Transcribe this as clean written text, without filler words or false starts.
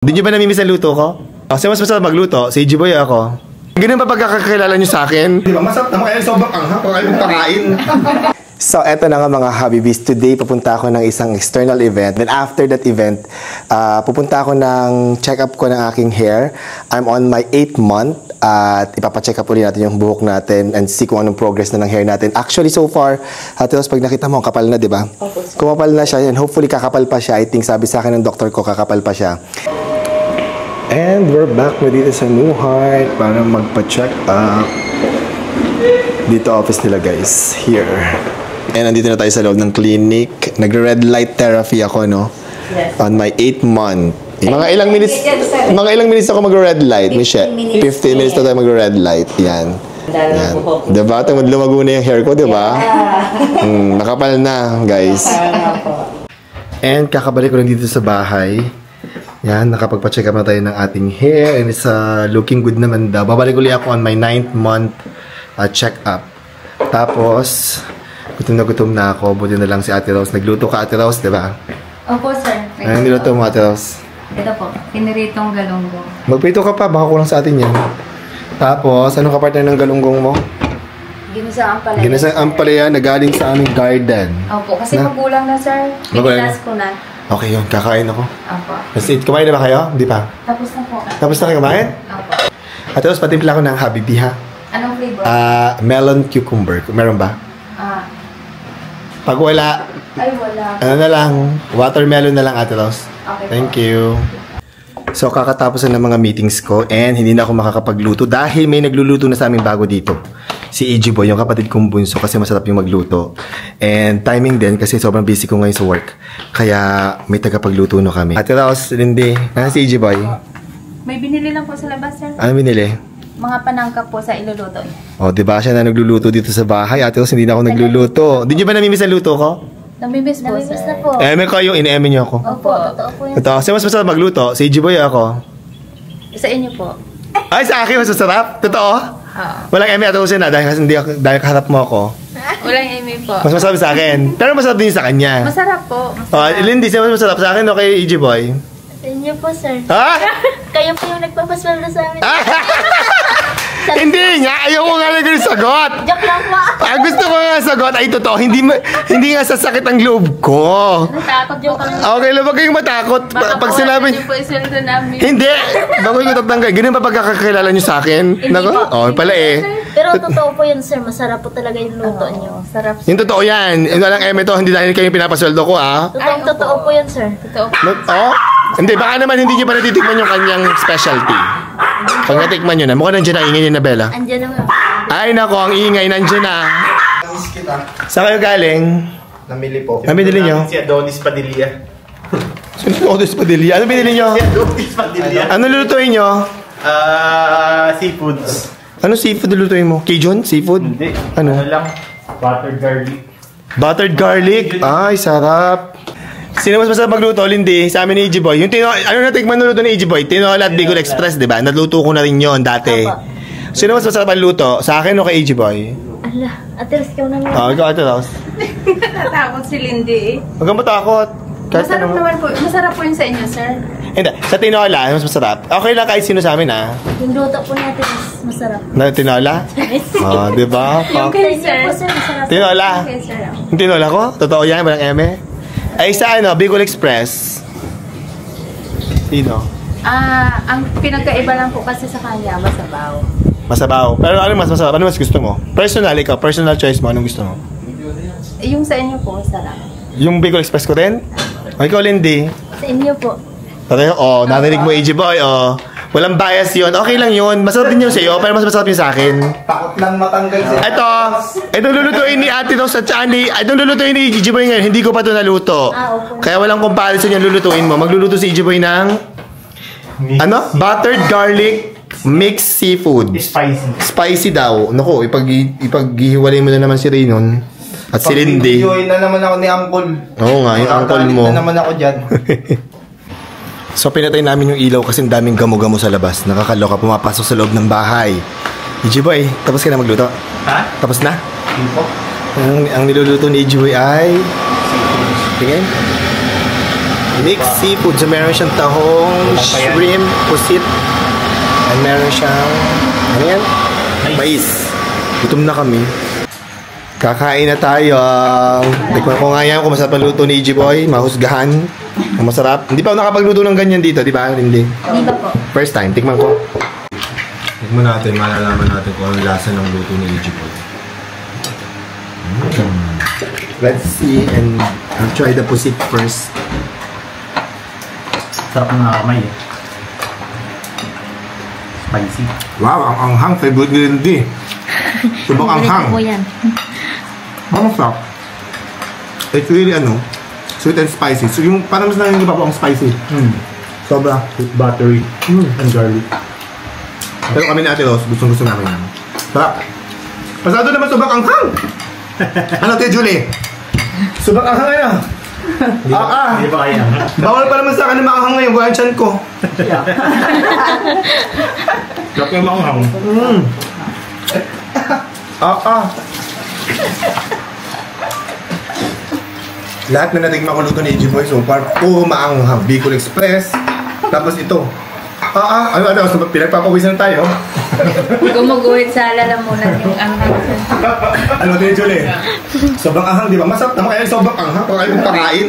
Hindi nyo ba namimiss ang luto ko? Kasi mas masarap magluto, si Ijiboy ako. Ganun ba pagkakakilala nyo sa akin? Di ba, masarap naman kaya sobrang anghang kung kayo pakain. So, eto na nga mga Habibis. Today, pupunta ako ng isang external event. Then after that event, pupunta ako ng check-up ko ng aking hair. I'm on my 8th month at ipapacheck up ulit natin yung buhok natin and see kung anong progress na ng hair natin. Actually, so far, Hatos, pag nakita mo, kapal na, di ba? Kumapal na siya and hopefully kakapal pa siya. I think sabi sa akin ng doktor ko, kakapal pa siya. And we're back na dito sa New Heart para magpa-check up. Dito office nila guys, here. And nandito na tayo sa loob ng clinic. Nagre-red light therapy ako, no? Yes. On my 8th month. Mga ilang minutes ako magre-red light, Michelle? 15 minutes na tayo magre-red light. Yan. Yan. Diba? Lumago na yung hair ko, diba? Nakapal na, guys. And kakabalik ko lang dito sa bahay. Yan, nakapagpa-check up na tayo ng ating hair and it's looking good naman daw. Babalik ulit ako on my 9th month check-up. Tapos, gutom na ako. Buti na lang si Ate Rose. Nagluto ka, Ate Rose, diba? Opo, sir. Anong niluto mo, Ate Rose? Ito po, piniritong galunggong. Magprito ka pa, baka kulang sa atin yan. Tapos, anong kapartner ng galunggong mo? Ginisang ampalaya. Ginisang ampalaya na galing sa aming garden. Opo, kasi magulang na, sir. Pinilas ko na. Okay yun, kakain ako. Opo. Kumain na ba kayo? Hindi pa? Tapos na po. Tapos na kayo kumain? Opo. At tapos patimpla ko ng Habibi, ha? Anong flavor? Melon cucumber. Meron ba? Pag wala, ay wala. Ano na lang, watermelon na lang, Ate Rose. Okay. Thank you. So, kakatapos na ng mga meetings ko and hindi na ako makakapagluto dahil may nagluluto na sa aming bago dito. Si Ijiboy, yung kapatid kong bunso kasi masarap yung magluto. And timing din kasi sobrang busy ko ngayon sa work. Kaya may tagapagluto na kami. Ate Rose, Lindy, si Ijiboy? May binili lang po sa labas, sir. Ano binili? Mga panangka po sa iluluto niya. O, diba siya na nagluluto dito sa bahay? Ate Rose, hindi na ako nagluluto. Di nyo ba namimiss ang luto ko? Namimiss po, sir. Namimiss na po. Eme kayo, in-eme nyo ako. Opo, totoo po yun. Ito, kasi mas masarap magluto. Si Ijiboy ako. Sa inyo po. Ay, sa akin mas masarap? Totoo? Walang eme at usin na dahil kaharap mo ako. Walang eme po. Mas masarap sa akin. Pero masarap din sa kanya. Masarap po. Masarap. Lindy, mas masarap sa akin o kay Ijiboy? Sa inyo po, sir. Ha? Kayo po yung nagpapasweldo sa amin. Hindi nga, ayaw ko nga na ganun sagot. Joke lang po. Gusto ko nga sagot ay totoo. Hindi nga sasakit ang loob ko. Natakot, joke lang. Okay lang, wag kayong matakot. Pag sinabi... Baka po isweldo namin. Hindi! Bago ko tatanggal. Ganun ba pagkakakilala nyo sa akin? Hindi po. Oh, pala eh. Pero totoo po yun, sir. Masarap po talaga yung luto niyo. Sarap. Yung totoo yan. Yung walang eme to, hindi dahil kayo pinapasweldo ko, ah. Totoo po yun, sir. Totoo po. Oh? Hindi, baka naman hindi nyo pa natitikman yung kanyang specialty. Pag natikman nyo na, mukhang nandiyan na, ingay ni Bella. Andiyan naman. Ay, nako, ang ingay, nandiyan na. Saan kayo galing? Namili po. Namili nyo? Si Adonis Padilla. Sino si Adonis Padilla? Ano binili nyo? Si Adonis Padilla. Ano lulutuin nyo? Seafoods. Ano seafood lulutuin mo? Cajun? Seafood? Hindi. Ano? lang? Buttered garlic. Buttered garlic? Ay, sarap. Sino mas masarap magluto, Lindy? Sa amin ni Ijiboy. Yung ano natikman nuluto ni Ijiboy? Tinola at Bicol Express, di ba? Naluto ko na rin yun dati. Sino mas masarap ang luto? Sa akin o kay Ijiboy? Ala, Ate Rose, ikaw naman. Ikaw, Ate Rose. Natatakot si Lindy eh. Huwag kang matakot. Masarap naman po. Masarap po yun sa inyo, sir. Hindi, sa tinola, mas masarap. Okay lang kahit sino sa amin, ah. Yung luto po natin mas masarap. Na tinola? Di ba? Yung Sa kay inyo sir. po, sir, masarap. Tinola? Okay, sir. Yung tinola ko? Totoo yan, walang eme? Ay, sa ano, Bicol Express. Sino? Ang pinagkaiba lang po kasi sa kanya, masabaw. Masabaw. Pero ano mas masarap? Ano mas gusto mo? Personal, ikaw. Personal choice mo. Anong gusto mo? Yung sa inyo po, masarap. Yung Bicol Express ko rin? O ikaw, Lindy? Sa inyo po. Pareho, narinig mo, Ijiboy, walang bias yun. Okay lang yun. Masarap din yun sa'yo, pero mas masarap yun sa akin. Takot lang matanggal siya. Itong lulutuin ni Ate Rose at Chani. Itong lulutuin ni Ijiboy ngayon, hindi ko pa ito naluto. Okay. Kaya walang comparison yung lulutuin mo. Magluluto si Ijiboy ng... Ano? Buttered garlic mixed seafood. Spicy. Spicy daw. Naku, ipaghihiwalay mo na naman si Raynon. At si Lindy. Pag-enjoy na naman ako ni Uncle. Oo nga, yung uncle mo. na naman ako dyan. So pinatay namin yung ilaw kasi daming gamo-gamo sa labas. Nakakaloka, pumapasok sa loob ng bahay. Ijiboy, tapos ka na magluto? Ha? Tapos na? Hindi po. Ang niluluto ni Ijiboy ay... Tingin? Mixed seafood. So meron siyang tahong, shrimp, pusit. And meron siyang, ano yan? Mais. Gutom na kami. Kakain na tayo. Tikman ko nga yan kung masarap ang luto ni EG Boy. Mahusgahan. Kung masarap. Hindi pa ako nakapagluto ng ganyan dito, di ba? Hindi. Di ba po? First time. Tikman ko. Tikman natin. Malalaman natin kung anong lasa ng luto ni EG Boy. Let's see. And I'll try the pusit first. Sarap ng nakamay eh. Spicy. Wow, ang anghang. Favorite nila hindi. Subang anghang. Po yan. Masarap. It's really sweet and spicy. So yung parang mas nangyayari pa po ang spicy. Sobra. With buttery and garlic. Pero kami ni Ate Rose, gustong-gusto namin yan. Sarap. Pasado naman subak anghang. Ano Ate Julie? Subak anghang ngayon. Hindi ba kaya? Bawal pa naman sa akin na maanghang ngayon. Buwan chan ko. Sarap yung maanghang. Lahat na natigma ko luto ni EG Boy so far, puro maanghang. Bicol Express. Tapos ito. So pinagpapawisan tayo. Gumuguhit sa lalamunan yung anghang. Ano Ate Julie? Sobrang anghang, di ba? Masarap naman kaya sobrang anghang. Kung kayo pagkain.